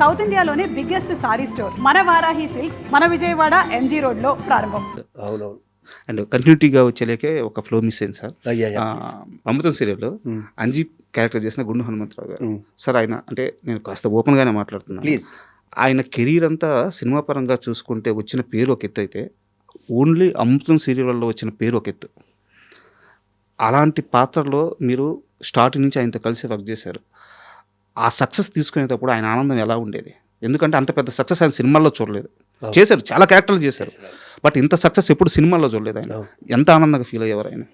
South ఇండియాలోనే biggest sorry store మన Varahi silks మన విజయవాడ ఎంజీ రోడ్ లో ప్రారంభం. అవునవును. అండ్ కంటిన్యూటీగా వచ్చేలేకే ఒక ఫ్లో మిస్ అయింది సార్. అయ్యా అమృతం సీరియల్లో అంజీ క్యారెక్టర్ చేసిన గుండు హనుమంతరావు గారు సార్. ఆయన అంటే నేను కాస్త ఓపెన్గానే మాట్లాడుతున్నాను. ప్లీజ్. ఆయన కెరీర్ అంతా సినిమా పరంగా చూసుకుంటే వచ్చిన పేరు ఒక ఎత్తు అయితే, ఓన్లీ అమృతం సీరియల్లో వచ్చిన పేరు ఒక ఎత్తు. అలాంటి పాత్రలో మీరు స్టార్టింగ్ నుంచి ఆయనతో కలిసి వర్క్ చేశారు. ఆ సక్సెస్ తీసుకునేటప్పుడు ఆయన ఆనందం ఎలా ఉండేది? ఎందుకంటే అంత పెద్ద సక్సెస్ ఆయన సినిమాల్లో చూడలేదు. చేశారు, చాలా క్యారెక్టర్లు చేశారు, బట్ ఇంత సక్సెస్ ఎప్పుడు సినిమాల్లో చూడలేదు. ఆయన ఎంత ఆనందంగా ఫీల్ అయ్యేవారు ఆయన?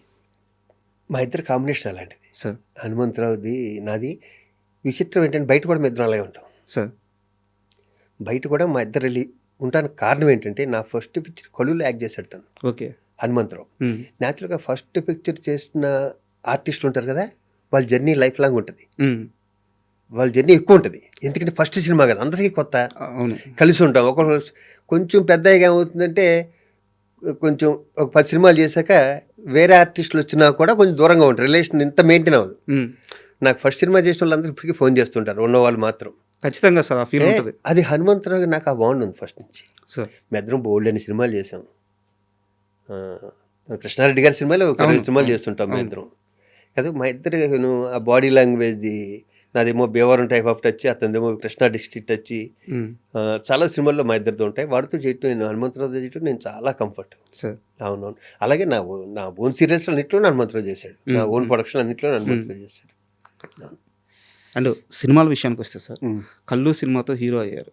మా ఇద్దరు కాంబినేషన్ అలాంటిది సార్. హనుమంతరావుది నాది. విచిత్రం ఏంటంటే బయట కూడా మా ఇద్దరం అలాగే ఉంటాం సార్. బయట కూడా మా ఇద్దరు వెళ్ళి ఉంటానికి కారణం ఏంటంటే, నా ఫస్ట్ పిక్చర్ కొలువులో యాక్ట్ చేశాడు తను. ఓకే. హనుమంతరావు న్యాచురల్గా ఫస్ట్ పిక్చర్ చేసిన ఆర్టిస్టులు ఉంటారు కదా, వాళ్ళ జర్నీ లైఫ్ లాంగ్ ఉంటుంది. వాళ్ళ జర్నీ ఎక్కువ ఉంటుంది, ఎందుకంటే ఫస్ట్ సినిమా కదా, అందరికీ కొత్త. అవును. కలిసి ఉంటాం. ఒక కొంచెం పెద్దగా ఏమవుతుందంటే, కొంచెం ఒక 10 సినిమాలు చేశాక వేరే ఆర్టిస్టులు వచ్చినా కూడా కొంచెం దూరంగా ఉంటారు, రిలేషన్ ఇంత మెయింటైన్ అవ్వదు. నాకు ఫస్ట్ సినిమా చేసిన వాళ్ళందరూ ఇప్పటికీ ఫోన్ చేస్తుంటారు, ఉన్నవాళ్ళు మాత్రం. ఖచ్చితంగా సార్, ఆ ఫీల్ ఉంటుంది. అది హనుమంతరావు నాకు ఆ బాండ్ ఉంది ఫస్ట్ నుంచి. సార్, మీ ఇద్దరం బోల్డ్ అని సినిమాలు చేసాం. కృష్ణారెడ్డి గారి సినిమాలో ఒక 20 సినిమాలు చేస్తుంటాం మా ఇద్దరం కదా. మా ఇద్దరు ఆ బాడీ లాంగ్వేజ్ది, నాదేమో భీమవరం టైప్ ఆఫ్ టచ్, అతనిదేమో కృష్ణా డిస్ట్రిక్ట్ టచ్. చాలా సినిమాల్లో మా ఇద్దరితో ఉంటాయి. వాడితో చేయటం, నేను హనుమంతరావు చేయటం నేను చాలా కంఫర్ట్. అవునవును. అలాగే నా ఓన్ సీరియల్స్ అన్నింటిలో హనుమంతరావు చేశాడు, నా ఓన్ ప్రొడక్షన్ అన్నింటిలో హనుమంతరావు చేశాడు. అండ్ సినిమాల విషయానికి వస్తే సార్, కల్లు సినిమాతో హీరో అయ్యారు.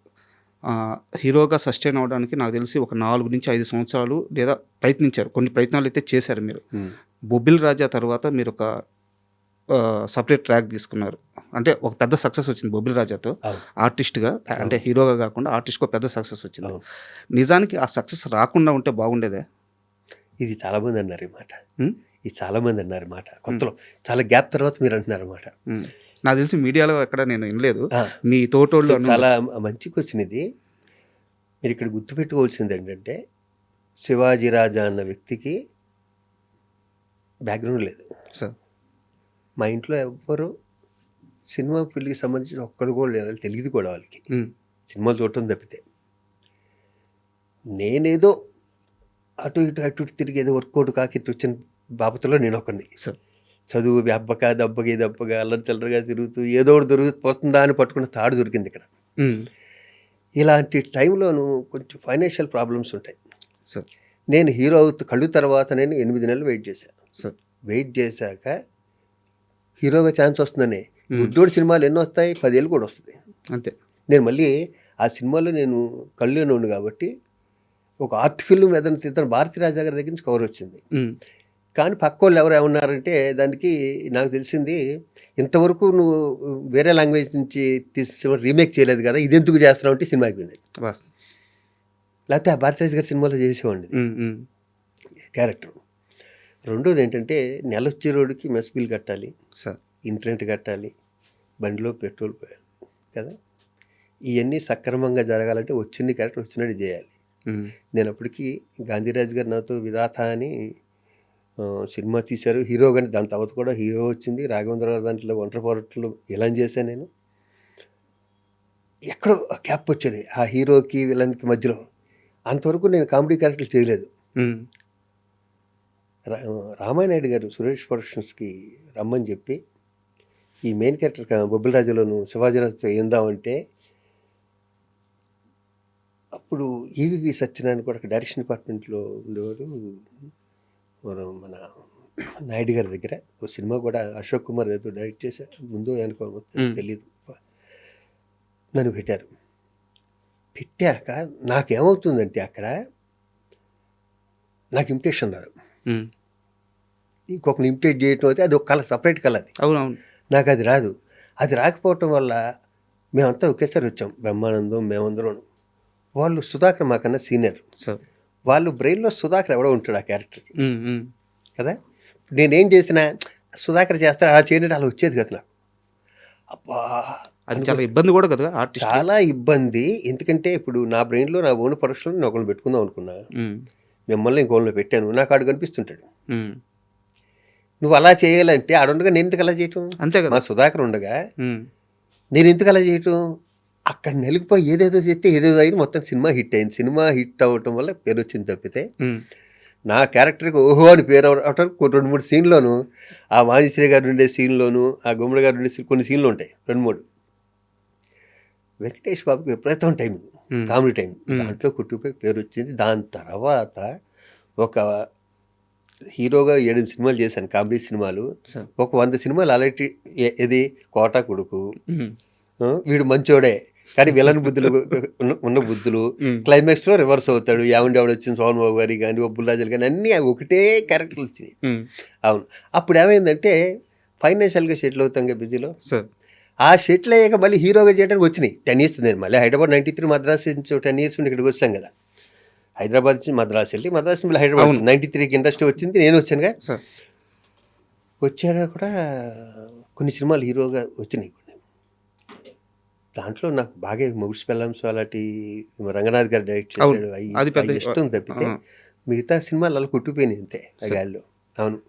హీరోగా సస్టైన్ అవ్వడానికి నాకు తెలిసి ఒక 4 నుంచి 5 సంవత్సరాలు లేదా ప్రయత్నించారు, కొన్ని ప్రయత్నాలు అయితే చేశారు మీరు. బొబ్బిల్ రాజా తర్వాత మీరు ఒక సపరేట్ ట్రాక్ తీసుకున్నారు, అంటే ఒక పెద్ద సక్సెస్ వచ్చింది బొబ్బిల్ రాజాతో ఆర్టిస్ట్గా, అంటే హీరోగా కాకుండా ఆర్టిస్ట్గా పెద్ద సక్సెస్ వచ్చింది. నిజానికి ఆ సక్సెస్ రాకుండా ఉంటే బాగుండేదే? ఇది చాలామంది అన్నారు ఈ మాట, ఇది చాలామంది అన్నారు మాట. కొత్తలో చాలా గ్యాప్ తర్వాత మీరు అంటున్నారు అన్నమాట. నాకు తెలిసి మీడియాలో ఎక్కడ నేను వినలేదు. మీ తోటోళ్ళు చాలా మంచిగా వచ్చినది. మీరు ఇక్కడ గుర్తుపెట్టుకోవాల్సింది ఏంటంటే, శివాజీ రాజా అన్న వ్యక్తికి బ్యాక్గ్రౌండ్ లేదు సార్. మా ఇంట్లో ఎవ్వరు సినిమా ఫీల్డ్కి సంబంధించిన ఒక్కరు కూడా లేదు, తెలియదు కూడా వాళ్ళకి, సినిమాలు చూడటం తప్పితే. నేనేదో అటు ఇటు తిరిగి ఏదో వర్కౌట్ కాకిట్టు వచ్చిన బాబతులో నేను ఒకరిని. చదువు అబ్బక దబ్బగా అల్లరి చిల్లరగా తిరుగుతూ ఏదో ఒకటి దొరుకుతుందా అని పట్టుకున్న తాడు దొరికింది ఇక్కడ. ఇలాంటి టైంలోనూ కొంచెం ఫైనాన్షియల్ ప్రాబ్లమ్స్ ఉంటాయి. నేను హీరో అవుతూ కళ్ళు తర్వాత నేను 8 నెలలు వెయిట్ చేశాను. వెయిట్ చేశాక హీరోగా ఛాన్స్ వస్తుందని, గుడ్డోడి సినిమాలు ఎన్నో వస్తాయి, 10 ఏళ్ళు కూడా వస్తుంది అంతే. నేను మళ్ళీ ఆ సినిమాలో నేను కళ్ళునే ఉండు కాబట్టి ఒక ఆర్ట్ ఫిల్మ్ ఏదైనా తీద్దాను, భారతీరాజా గారి దగ్గర నుంచి కవర్ వచ్చింది. కానీ పక్క వాళ్ళు ఎవరు ఏమన్నారంటే, దానికి నాకు తెలిసింది, ఇంతవరకు నువ్వు వేరే లాంగ్వేజ్ నుంచి తీసి రీమేక్ చేయలేదు కదా, ఇది ఎందుకు చేస్తున్నావు అంటే సినిమా అయిపోయింది. లేకపోతే ఆ భారతీరాజు గారి సినిమాలో చేసేవాడిని క్యారెక్టర్. రెండోది ఏంటంటే, నెలొచ్చే రోడ్డుకి మెస్ బిల్ కట్టాలి, ఇంటర్నెట్ కట్టాలి, బండిలో పెట్రోల్ పోయాలి కదా. ఇవన్నీ సక్రమంగా జరగాలంటే వచ్చిన క్యారెక్టర్ వచ్చినట్టు చేయాలి. నేను అప్పటికి గాంధీరాజు గారు నాతో విధాత అని సినిమా తీశారు, హీరో. కానీ దాని తర్వాత కూడా హీరో వచ్చింది, రాఘవేంద్రరావు దాంట్లో ఒంటరి పోరాటంలో విలన్ చేశాను నేను. ఎక్కడో క్యాప్ వచ్చేది ఆ హీరోకి విలన్కి మధ్యలో. అంతవరకు నేను కామెడీ క్యారెక్టర్లు చేయలేదు. రామానాయుడు గారు సురేష్ ప్రొడక్షన్స్కి రమ్మని చెప్పి, ఈ మెయిన్ క్యారెక్టర్ బొబ్బిల్ రాజులోను శివాజీరాజుతో ఏందామంటే, అప్పుడు ఈవీవి సత్యనారాయణ కూడా డైరెక్షన్ డిపార్ట్మెంట్లో ఉండేవాడు, మన నాయుడు గారి దగ్గర. ఓ సినిమా కూడా అశోక్ కుమార్ ఏదో డైరెక్ట్ చేశారు, ముందు అనుకో తెలియదు. నన్ను పెట్టారు. పెట్టాక నాకేమవుతుందంటే, అక్కడ నాకు ఇమిటేషన్ రాదు, ఇంకొకరిని ఇమిటేట్ చేయటం అయితే అది ఒక కళ, సపరేట్ కళ అది. అవునవును. నాకు అది రాదు. అది రాకపోవటం వల్ల మేమంతా ఒకేసారి వచ్చాం, బ్రహ్మానందం మేమందరం. వాళ్ళు సుధాకర్ మాకన్నా సీనియర్, వాళ్ళు బ్రెయిన్లో సుధాకర్ ఎవడో ఉంటాడు ఆ క్యారెక్టర్కి కదా. నేనేం చేసినా సుధాకర్ చేస్తాడు, అలా చేయడం అలా వచ్చేది కదా నాకు. అబ్బా, అది చాలా ఇబ్బంది కూడా కదా, చాలా ఇబ్బంది. ఎందుకంటే ఇప్పుడు నా బ్రెయిన్లో నా ఓన్ పరీక్షలో నేను ఒకరిని పెట్టుకుందాం అనుకున్నా, మిమ్మల్ని ఇంకోళ్ళు పెట్టాను, నాకు ఆడు కనిపిస్తుంటాడు. నువ్వు అలా చేయాలంటే ఆడుండగా నేను ఎందుకు అలా చేయటం, అంతే కదా. మా సుధాకర్ ఉండగా నేను ఎందుకు అలా చేయటం, అక్కడ నలిగిపోయి ఏదేదో చేస్తే ఏదేదో అయింది, మొత్తం సినిమా హిట్ అయింది. సినిమా హిట్ అవ్వటం వల్ల పేరు వచ్చింది తప్పితే నా క్యారెక్టర్కి ఓహో అని పేరు అవటం 2-3 సీన్లోను, ఆ వాణిశ్రీ గారు ఉండే సీన్లోను, ఆ గుమ్మడి గారు ఉండే కొన్ని సీన్లు ఉంటాయి 2-3. వెంకటేష్ బాబుకి విపరీతం టైం, కామెడీ టైం, దాంట్లో కుట్టుపోయి పేరు వచ్చింది. దాని తర్వాత ఒక హీరోగా 7 సినిమాలు చేశాను, కామెడీ సినిమాలు. ఒక 100 సినిమాలు అలాంటి ఇది కోటా కొడుకు, వీడు మంచోడే కానీ విలన్ బుద్ధులు ఉన్న బుద్ధులు, క్లైమాక్స్లో రివర్స్ అవుతాడు, ఎవడు వచ్చింది సోహన్ బాబు గారి కానీ బుల్రాజులు కానీ అన్నీ ఒకటే క్యారెక్టర్లు వచ్చినాయి. అవును, అప్పుడు ఏమైందంటే ఫైనాన్షియల్గా సెటిల్ అవుతాం కదా బిజీలో. ఆ సెటిల్ అయ్యాక మళ్ళీ హీరోగా చేయడానికి వచ్చినాయి 10 years. నేను మళ్ళీ హైదరాబాద్ 93 మద్రాసు నుంచి 10 years నుండి ఇక్కడికి వచ్చాం కదా. హైదరాబాద్ నుంచి మద్రాసు వెళ్ళి మద్రాసు మళ్ళీ హైదరాబాద్ 93కి ఇండస్ట్రీ వచ్చింది, నేను వచ్చానుగా. వచ్చాక కూడా కొన్ని సినిమాలు హీరోగా వచ్చినాయి. దాంట్లో నాకు బాగా మొగుడ్స్ పెళ్ళాంస్ అలాంటి రంగనాథ్ గారు డైరెక్ట్ చేశాడు, అది ఇష్టం తప్పితే మిగతా సినిమాలు అలా కుట్టిపోయినాయి అంతే ఆ గాల్లో. అవును.